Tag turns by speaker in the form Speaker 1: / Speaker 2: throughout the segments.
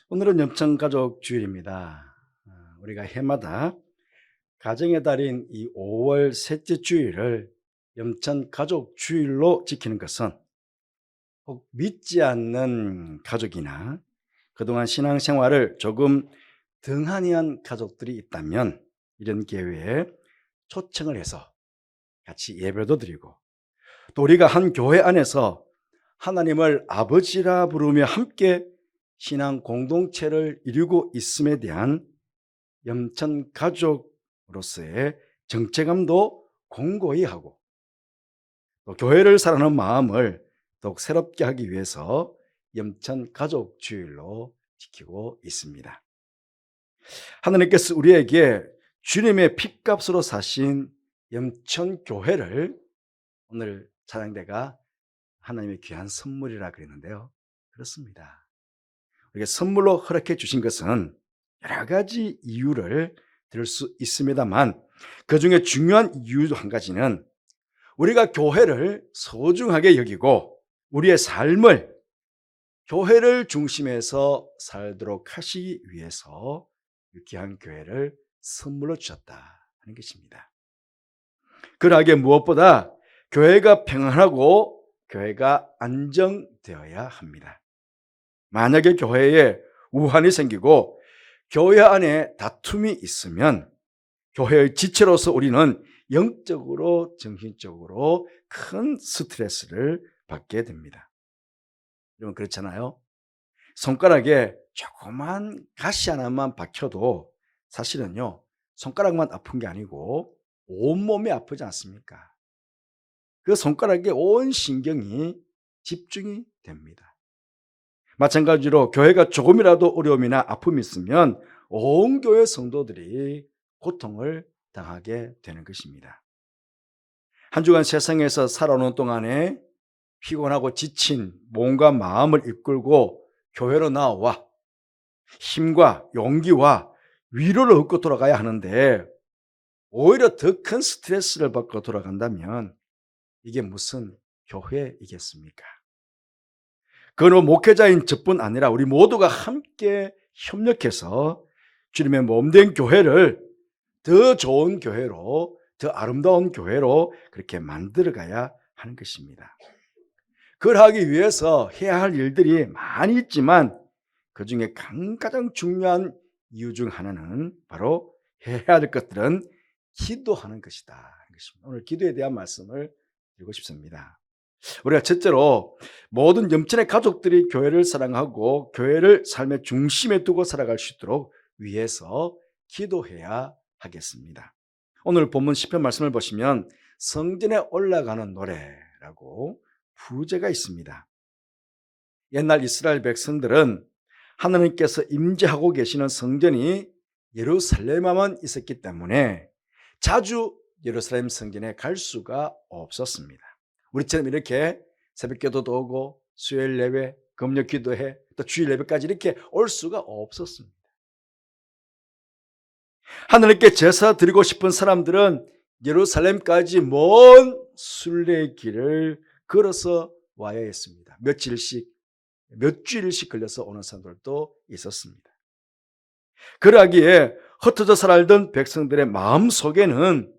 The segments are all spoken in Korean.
Speaker 1: 오늘은 염천가족 주일입니다. 우리가 해마다 가정의 달인 이 5월 셋째 주일을 염천가족 주일로 지키는 것은 혹 믿지 않는 가족이나 그동안 신앙생활을 조금 등한히 한 가족들이 있다면 이런 기회에 초청을 해서 같이 예배도 드리고, 또 우리가 한 교회 안에서 하나님을 아버지라 부르며 함께 신앙 공동체를 이루고 있음에 대한 염천 가족으로서의 정체감도 공고히 하고, 또 교회를 사랑하는 마음을 더욱 새롭게 하기 위해서 염천 가족 주일로 지키고 있습니다. 하나님께서 우리에게 주님의 핏값으로 사신 염천 교회를 오늘 찬양대가 하나님의 귀한 선물이라 그랬는데요, 그렇습니다. 우리가 선물로 허락해 주신 것은 여러 가지 이유를 들 수 있습니다만, 그 중에 중요한 이유 한 가지는 우리가 교회를 소중하게 여기고 우리의 삶을 교회를 중심에서 살도록 하시기 위해서 귀한 교회를 선물로 주셨다 하는 것입니다. 그러하기에 무엇보다 교회가 평안하고 교회가 안정되어야 합니다. 만약에 교회에 우환이 생기고 교회 안에 다툼이 있으면 교회의 지체로서 우리는 영적으로 정신적으로 큰 스트레스를 받게 됩니다. 여러분, 그렇잖아요. 손가락에 조그만 가시 하나만 박혀도 사실은요, 손가락만 아픈 게 아니고 온몸이 아프지 않습니까? 그 손가락에 온 신경이 집중이 됩니다. 마찬가지로 교회가 조금이라도 어려움이나 아픔이 있으면 온 교회 성도들이 고통을 당하게 되는 것입니다. 한 주간 세상에서 살아오는 동안에 피곤하고 지친 몸과 마음을 이끌고 교회로 나와 힘과 용기와 위로를 얻고 돌아가야 하는데, 오히려 더 큰 스트레스를 받고 돌아간다면 이게 무슨 교회이겠습니까? 그건 목회자인 저뿐 아니라 우리 모두가 함께 협력해서 주님의 몸된 교회를 더 좋은 교회로, 더 아름다운 교회로 그렇게 만들어가야 하는 것입니다. 그걸 하기 위해서 해야 할 일들이 많이 있지만 그 중에 가장 중요한 이유 중 하나는 바로 해야 할 것들은 기도하는 것이다. 오늘 기도에 대한 말씀을 드리고 싶습니다. 우리가 첫째로 모든 염천의 가족들이 교회를 사랑하고 교회를 삶의 중심에 두고 살아갈 수 있도록 위해서 기도해야 하겠습니다. 오늘 본문 시편 말씀을 보시면 성전에 올라가는 노래라고 부제가 있습니다. 옛날 이스라엘 백성들은 하나님께서 임재하고 계시는 성전이 예루살렘에만 있었기 때문에 자주 예루살렘 성전에 갈 수가 없었습니다. 우리처럼 이렇게 새벽기도도 오고 수요일 예배, 금요 기도회, 또 주일 예배까지 이렇게 올 수가 없었습니다. 하나님께 제사 드리고 싶은 사람들은 예루살렘까지 먼 순례길을 걸어서 와야 했습니다. 몇 주일씩 걸려서 오는 사람들도 있었습니다. 그러기에 흩어져 살던 백성들의 마음 속에는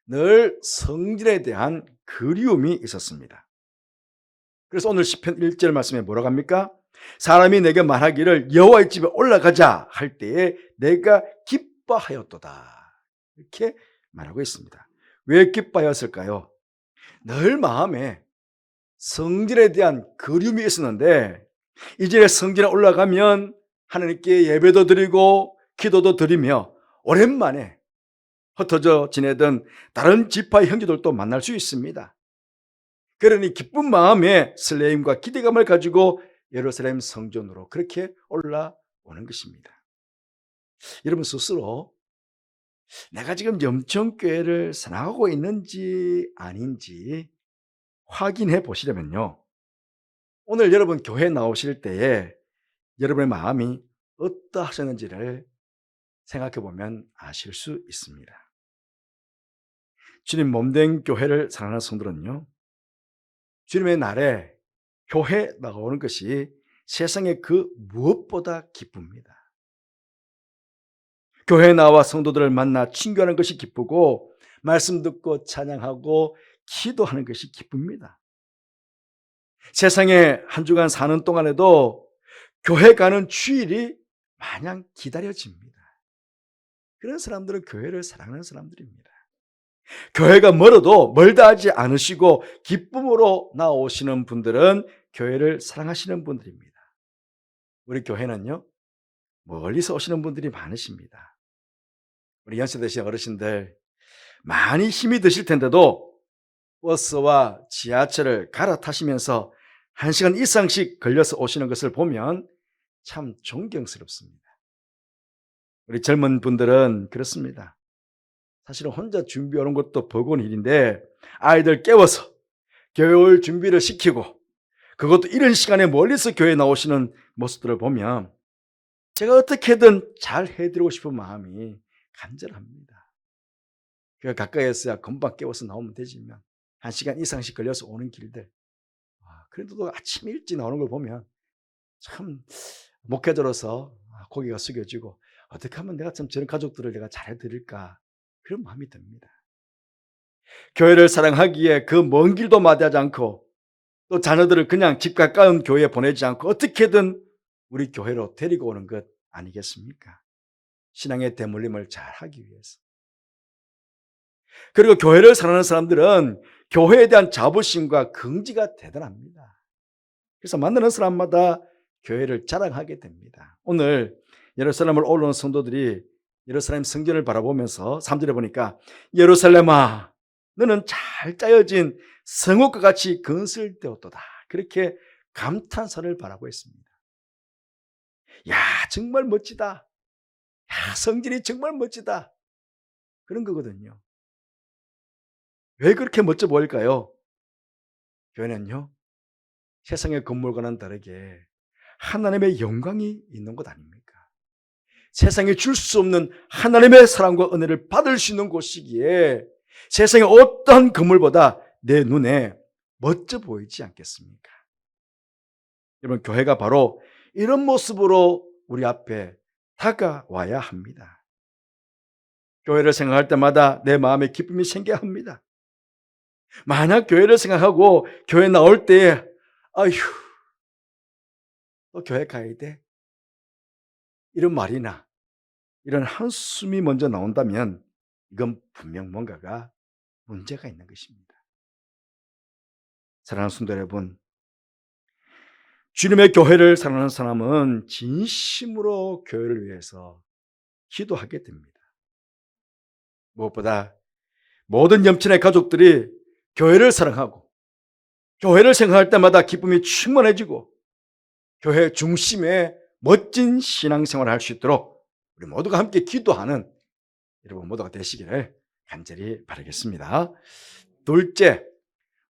Speaker 1: 늘 성전에 대한 그리움이 있었습니다. 그래서 오늘 시편 1절 말씀에 뭐라고 합니까? 사람이 내게 말하기를 여호와의 집에 올라가자 할 때에 내가 기뻐하였도다, 이렇게 말하고 있습니다. 왜 기뻐하였을까요? 늘 마음에 성전에 대한 그리움이 있었는데 이제 성전에 올라가면 하나님께 예배도 드리고 기도도 드리며 오랜만에 흩어져 지내던 다른 지파의 형제들도 만날 수 있습니다. 그러니 기쁜 마음에 설레임과 기대감을 가지고 예루살렘 성전으로 그렇게 올라오는 것입니다. 여러분 스스로 내가 지금 염천교회를 사랑하고 있는지 아닌지 확인해 보시려면요, 오늘 여러분 교회 나오실 때에 여러분의 마음이 어떠하셨는지를 생각해 보면 아실 수 있습니다. 주님 몸된 교회를 사랑하는 성도는요, 주님의 날에 교회 나오는 것이 세상의 그 무엇보다 기쁩니다. 교회에 나와 성도들을 만나 친교하는 것이 기쁘고 말씀 듣고 찬양하고 기도하는 것이 기쁩니다. 세상에 한 주간 사는 동안에도 교회 가는 주일이 마냥 기다려집니다. 그런 사람들은 교회를 사랑하는 사람들입니다. 교회가 멀어도 멀다 하지 않으시고 기쁨으로 나오시는 분들은 교회를 사랑하시는 분들입니다. 우리 교회는요, 멀리서 오시는 분들이 많으십니다. 우리 연세대신 어르신들 많이 힘이 드실 텐데도 버스와 지하철을 갈아타시면서 1시간 이상씩 걸려서 오시는 것을 보면 참 존경스럽습니다. 우리 젊은 분들은 그렇습니다. 사실은 혼자 준비하는 것도 버거운 일인데 아이들 깨워서 교회 올 준비를 시키고 그것도 이런 시간에 멀리서 교회에 나오시는 모습들을 보면 제가 어떻게든 잘 해드리고 싶은 마음이 간절합니다. 교회 가까이였어야 금방 깨워서 나오면 되지만 1시간 이상씩 걸려서 오는 길들, 그래도 아침 일찍 나오는 걸 보면 참 목회자로서 고개가 숙여지고 어떻게 하면 내가 참 저런 가족들을 내가 잘해드릴까 그런 마음이 듭니다. 교회를 사랑하기에 그 먼 길도 마다하지 않고 또 자녀들을 그냥 집 가까운 교회에 보내지 않고 어떻게든 우리 교회로 데리고 오는 것 아니겠습니까? 신앙의 대물림을 잘 하기 위해서. 그리고 교회를 사랑하는 사람들은 교회에 대한 자부심과 긍지가 대단합니다. 그래서 만나는 사람마다 교회를 자랑하게 됩니다. 오늘 예루살렘을 올라온 성도들이 예루살렘 성전을 바라보면서 3절에 보니까 예루살렘아 너는 잘 짜여진 성읍과 같이 건설되었도다. 그렇게 감탄사를 바라고 있습니다. 야 정말 멋지다. 야 성전이 정말 멋지다. 그런 거거든요. 왜 그렇게 멋져 보일까요? 교회는요 세상의 건물과는 다르게 하나님의 영광이 있는 것 아닙니까? 세상에 줄 수 없는 하나님의 사랑과 은혜를 받을 수 있는 곳이기에 세상의 어떠한 건물보다 내 눈에 멋져 보이지 않겠습니까? 여러분 교회가 바로 이런 모습으로 우리 앞에 다가와야 합니다. 교회를 생각할 때마다 내 마음에 기쁨이 생겨야 합니다. 만약 교회를 생각하고 교회 나올 때에 아휴 또 교회 가야 돼? 이런 말이나 이런 한숨이 먼저 나온다면 이건 분명 뭔가가 문제가 있는 것입니다. 사랑하는 성도 여러분, 주님의 교회를 사랑하는 사람은 진심으로 교회를 위해서 기도하게 됩니다. 무엇보다 모든 염친의 가족들이 교회를 사랑하고 교회를 생각할 때마다 기쁨이 충만해지고 교회 중심에 멋진 신앙생활을 할 수 있도록 우리 모두가 함께 기도하는 여러분 모두가 되시기를 간절히 바라겠습니다. 둘째,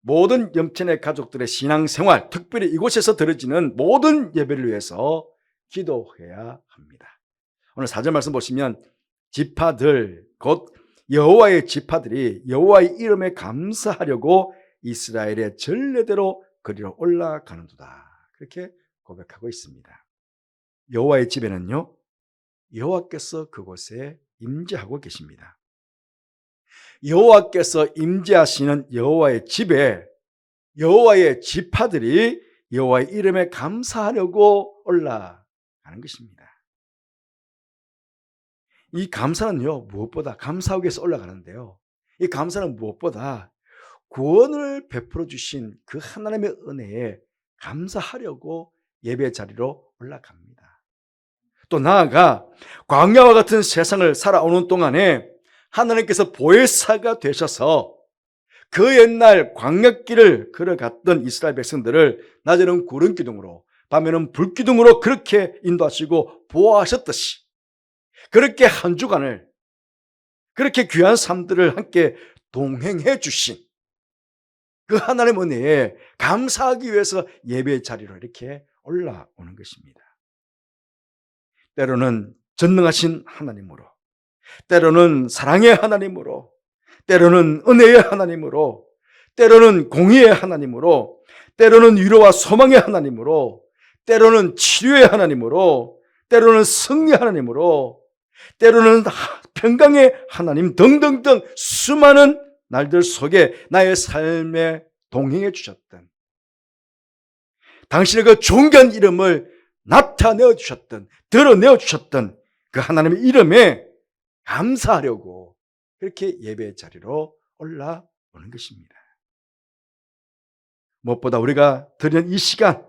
Speaker 1: 모든 염친의 가족들의 신앙생활, 특별히 이곳에서 드려지는 모든 예배를 위해서 기도해야 합니다. 오늘 4절 말씀 보시면 지파들 곧 여호와의 지파들이 여호와의 이름에 감사하려고 이스라엘의 전례대로 그리로 올라가는도다. 그렇게 고백하고 있습니다. 여호와의 집에는요 여호와께서 그곳에 임재하고 계십니다. 여호와께서 임재하시는 여호와의 집에 여호와의 지파들이 여호와의 이름에 감사하려고 올라가는 것입니다. 이 감사는요 무엇보다 감사하기 위해서 올라가는데요, 이 감사는 무엇보다 구원을 베풀어 주신 그 하나님의 은혜에 감사하려고 예배 자리로 올라갑니다. 또 나아가 광야와 같은 세상을 살아오는 동안에 하나님께서 보혜사가 되셔서 그 옛날 광야길을 걸어갔던 이스라엘 백성들을 낮에는 구름 기둥으로 밤에는 불 기둥으로 그렇게 인도하시고 보호하셨듯이 그렇게 한 주간을 그렇게 귀한 삶들을 함께 동행해 주신 그 하나님의 은혜에 감사하기 위해서 예배의 자리로 이렇게 올라오는 것입니다. 때로는 전능하신 하나님으로, 때로는 사랑의 하나님으로, 때로는 은혜의 하나님으로, 때로는 공의의 하나님으로, 때로는 위로와 소망의 하나님으로, 때로는 치료의 하나님으로, 때로는 승리의 하나님으로, 때로는 평강의 하나님 등등등 수많은 날들 속에 나의 삶에 동행해 주셨던, 당신의 그 존귀한 이름을 나타내어 주셨던, 드러내어 주셨던 그 하나님의 이름에 감사하려고 그렇게 예배의 자리로 올라오는 것입니다. 무엇보다 우리가 드리는 이 시간,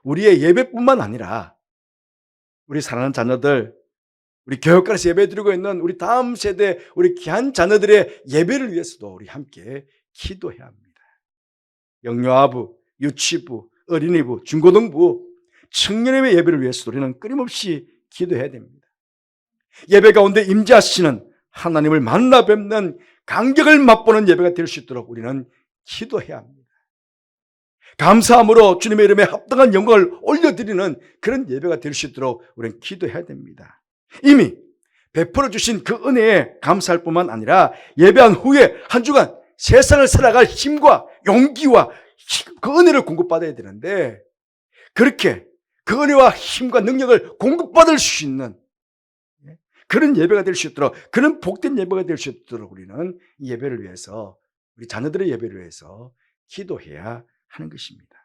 Speaker 1: 우리의 예배뿐만 아니라 우리 사랑하는 자녀들, 우리 교육관에서 예배드리고 있는 우리 다음 세대, 우리 귀한 자녀들의 예배를 위해서도 우리 함께 기도해야 합니다. 영유아부, 유치부, 어린이부, 중고등부, 청년의 예배를 위해서도 우리는 끊임없이 기도해야 됩니다. 예배 가운데 임재하시는 하나님을 만나 뵙는 감격을 맛보는 예배가 될 수 있도록 우리는 기도해야 합니다. 감사함으로 주님의 이름에 합당한 영광을 올려드리는 그런 예배가 될 수 있도록 우리는 기도해야 됩니다. 이미 베풀어 주신 그 은혜에 감사할 뿐만 아니라 예배한 후에 한 주간 세상을 살아갈 힘과 용기와 그 은혜를 공급받아야 되는데, 그렇게 그 은혜와 힘과 능력을 공급받을 수 있는 그런 예배가 될 수 있도록, 그런 복된 예배가 될 수 있도록 우리는 이 예배를 위해서, 우리 자녀들의 예배를 위해서 기도해야 하는 것입니다.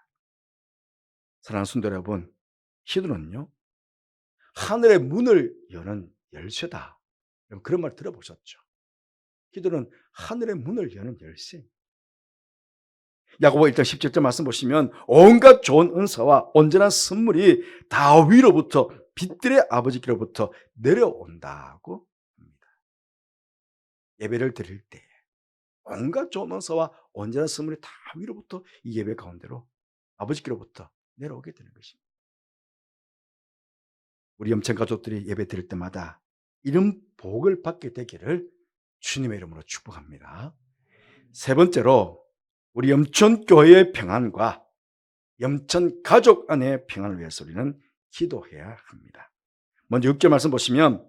Speaker 1: 사랑하는 성도 여러분, 기도는요, 하늘의 문을 여는 열쇠다. 그런 말 들어보셨죠? 기도는 하늘의 문을 여는 열쇠. 야고보 1장 17절 말씀 보시면 온갖 좋은 은사와 온전한 선물이 다위로부터 빛들의 아버지께로부터 내려온다고 합니다. 예배를 드릴 때 온갖 좋은 은사와 온전한 선물이 다위로부터 이 예배 가운데로 아버지께로부터 내려오게 되는 것입니다. 우리 염천 가족들이 예배 드릴 때마다 이런 복을 받게 되기를 주님의 이름으로 축복합니다. 세 번째로, 우리 염천교회의 평안과 염천 가족 안의 평안을 위해서 우리는 기도해야 합니다. 먼저 6절 말씀 보시면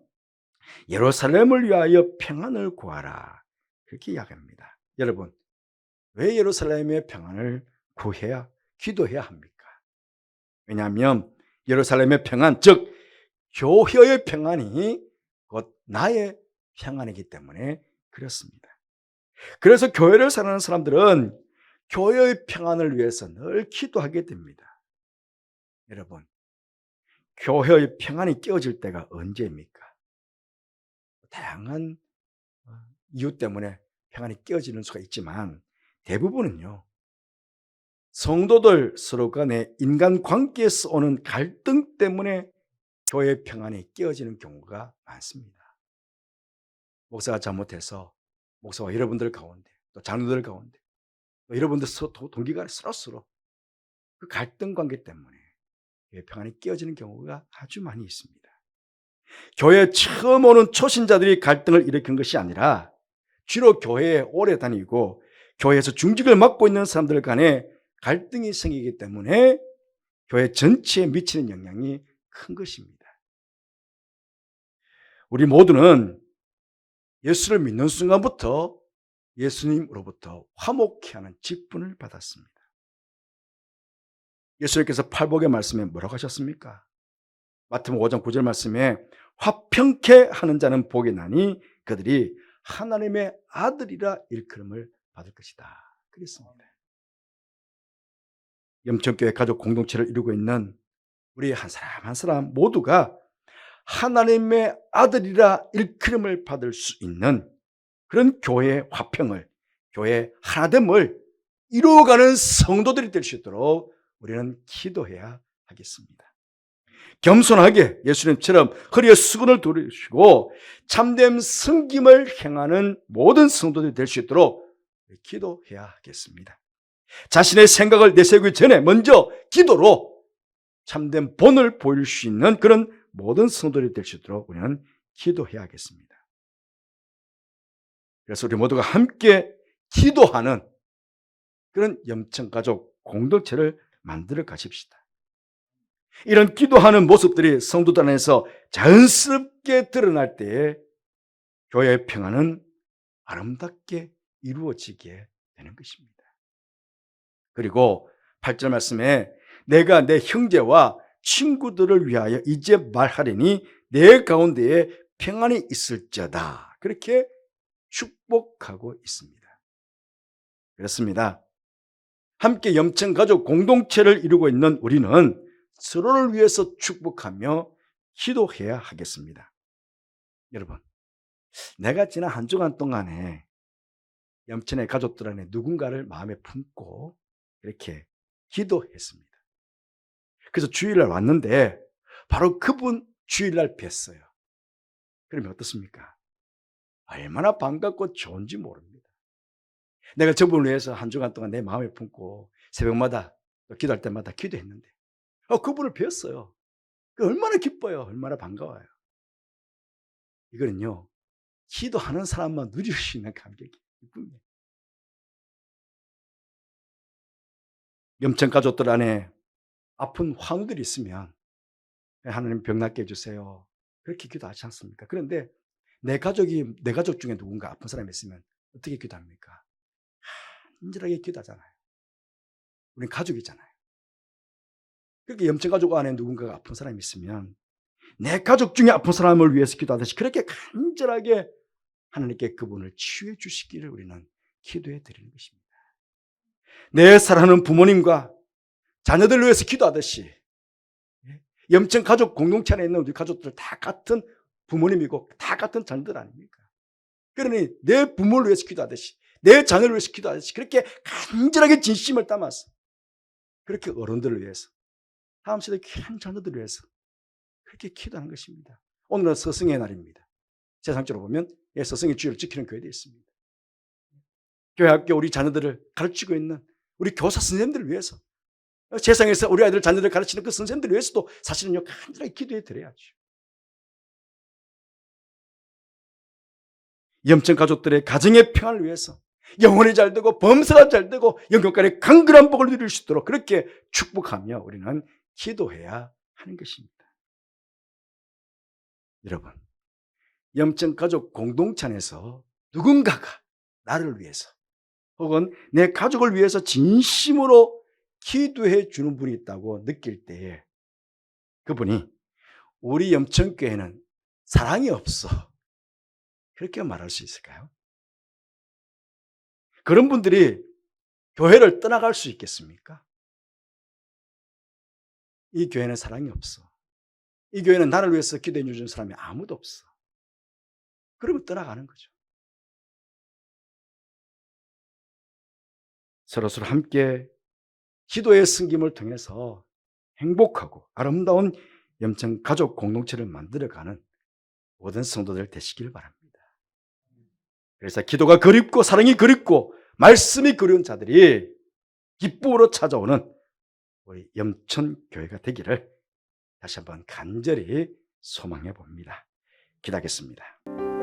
Speaker 1: 예루살렘을 위하여 평안을 구하라, 그렇게 이야기합니다. 여러분, 왜 예루살렘의 평안을 구해야, 기도해야 합니까? 왜냐하면 예루살렘의 평안, 즉 교회의 평안이 곧 나의 평안이기 때문에 그렇습니다. 그래서 교회를 사랑하는 사람들은 교회의 평안을 위해서 늘 기도하게 됩니다. 여러분, 교회의 평안이 깨어질 때가 언제입니까? 다양한 이유 때문에 평안이 깨어지는 수가 있지만, 대부분은요, 성도들 서로 간의 인간관계에서 오는 갈등 때문에 교회의 평안이 깨어지는 경우가 많습니다. 목사가 잘못해서 목사와 여러분들 가운데, 또 장로들 가운데, 또 여러분들 동기가 서로 그 갈등 관계 때문에 교회 평안이 깨어지는 경우가 아주 많이 있습니다. 교회에 처음 오는 초신자들이 갈등을 일으키는 것이 아니라 주로 교회에 오래 다니고 교회에서 중직을 맡고 있는 사람들 간에 갈등이 생기기 때문에 교회 전체에 미치는 영향이 큰 것입니다. 우리 모두는 예수를 믿는 순간부터 예수님으로부터 화목케 하는 직분을 받았습니다. 예수님께서 팔복의 말씀에 뭐라고 하셨습니까? 마태복음 5장 9절 말씀에 화평케 하는 자는 복이 나니 그들이 하나님의 아들이라 일컬음을 받을 것이다, 그랬습니다. 염천교회 가족 공동체를 이루고 있는 우리 한 사람 한 사람 모두가 하나님의 아들이라 일컬음을 받을 수 있는 그런 교회의 화평을, 교회의 하나됨을 이루어가는 성도들이 될 수 있도록 우리는 기도해야 하겠습니다. 겸손하게 예수님처럼 허리에 수건을 두르시고 참된 섬김을 행하는 모든 성도들이 될 수 있도록 기도해야 하겠습니다. 자신의 생각을 내세우기 전에 먼저 기도로 참된 본을 보일 수 있는 그런 모든 성도들이 될 수 있도록 우리는 기도해야 하겠습니다. 그래서 우리 모두가 함께 기도하는 그런 염천가족 공동체를 만들어 가십시다. 이런 기도하는 모습들이 성도들 안에서 자연스럽게 드러날 때에 교회의 평안은 아름답게 이루어지게 되는 것입니다. 그리고 8절 말씀에 내가 내 형제와 친구들을 위하여 이제 말하리니 내 가운데에 평안이 있을지어다. 그렇게 축복하고 있습니다. 그렇습니다. 함께 염천가족 공동체를 이루고 있는 우리는 서로를 위해서 축복하며 기도해야 하겠습니다. 여러분, 내가 지난 한 주간 동안에 염천의 가족들 안에 누군가를 마음에 품고 이렇게 기도했습니다. 그래서 주일날 왔는데 바로 그분 주일날 뵀어요. 그러면 어떻습니까? 얼마나 반갑고 좋은지 모릅니다. 내가 저분을 위해서 한 주간 동안 내 마음에 품고 새벽마다 기도할 때마다 기도했는데 그분을 뵀어요. 얼마나 기뻐요. 얼마나 반가워요. 이거는요, 기도하는 사람만 누릴 수 있는 감격이에요. 염천 가족들 안에 아픈 환우들이 있으면 하나님 병 낫게 해주세요. 그렇게 기도하지 않습니까? 그런데 내 가족 중에 누군가 아픈 사람이 있으면 어떻게 기도합니까? 간절하게 기도하잖아요. 우린 가족이잖아요. 그렇게 염천 가족 안에 누군가가 아픈 사람이 있으면 내 가족 중에 아픈 사람을 위해서 기도하듯이 그렇게 간절하게 하나님께 그분을 치유해 주시기를 우리는 기도해 드리는 것입니다. 내 사랑하는 부모님과 자녀들을 위해서 기도하듯이 염천 가족 공동체 안에 있는 우리 가족들 다 같은 부모님이고 다 같은 자녀들 아닙니까? 그러니 내 부모를 위해서 기도하듯이 내 자녀를 위해서 기도하듯이 그렇게 간절하게 진심을 담아서 그렇게 어른들을 위해서 다음 세대 귀한 자녀들을 위해서 그렇게 기도하는 것입니다. 오늘은 서승의 날입니다. 세상적으로 보면 서승의 주의를 지키는 교회도 있습니다. 교회 학교 우리 자녀들을 가르치고 있는 우리 교사 선생님들을 위해서 세상에서 우리 아이들 자녀들을 가르치는 그 선생님들을 위해서도 사실은요 간절하게 기도해 드려야죠. 염천 가족들의 가정의 평안을 위해서 영혼이 잘 되고 범사가 잘 되고 영육간의 강건한 복을 누릴 수 있도록 그렇게 축복하며 우리는 기도해야 하는 것입니다. 여러분, 염천 가족 공동체 안에서 누군가가 나를 위해서 혹은 내 가족을 위해서 진심으로 기도해 주는 분이 있다고 느낄 때에 그분이 우리 염천교회는 사랑이 없어. 그렇게 말할 수 있을까요? 그런 분들이 교회를 떠나갈 수 있겠습니까? 이 교회는 사랑이 없어. 이 교회는 나를 위해서 기도해 주는 사람이 아무도 없어. 그러면 떠나가는 거죠. 서로서로 함께 기도의 섬김을 통해서 행복하고 아름다운 염천 가족 공동체를 만들어가는 모든 성도들 되시길 바랍니다. 그래서 기도가 그립고 사랑이 그립고 말씀이 그리운 자들이 기쁨으로 찾아오는 우리 염천교회가 되기를 다시 한번 간절히 소망해 봅니다. 기도하겠습니다.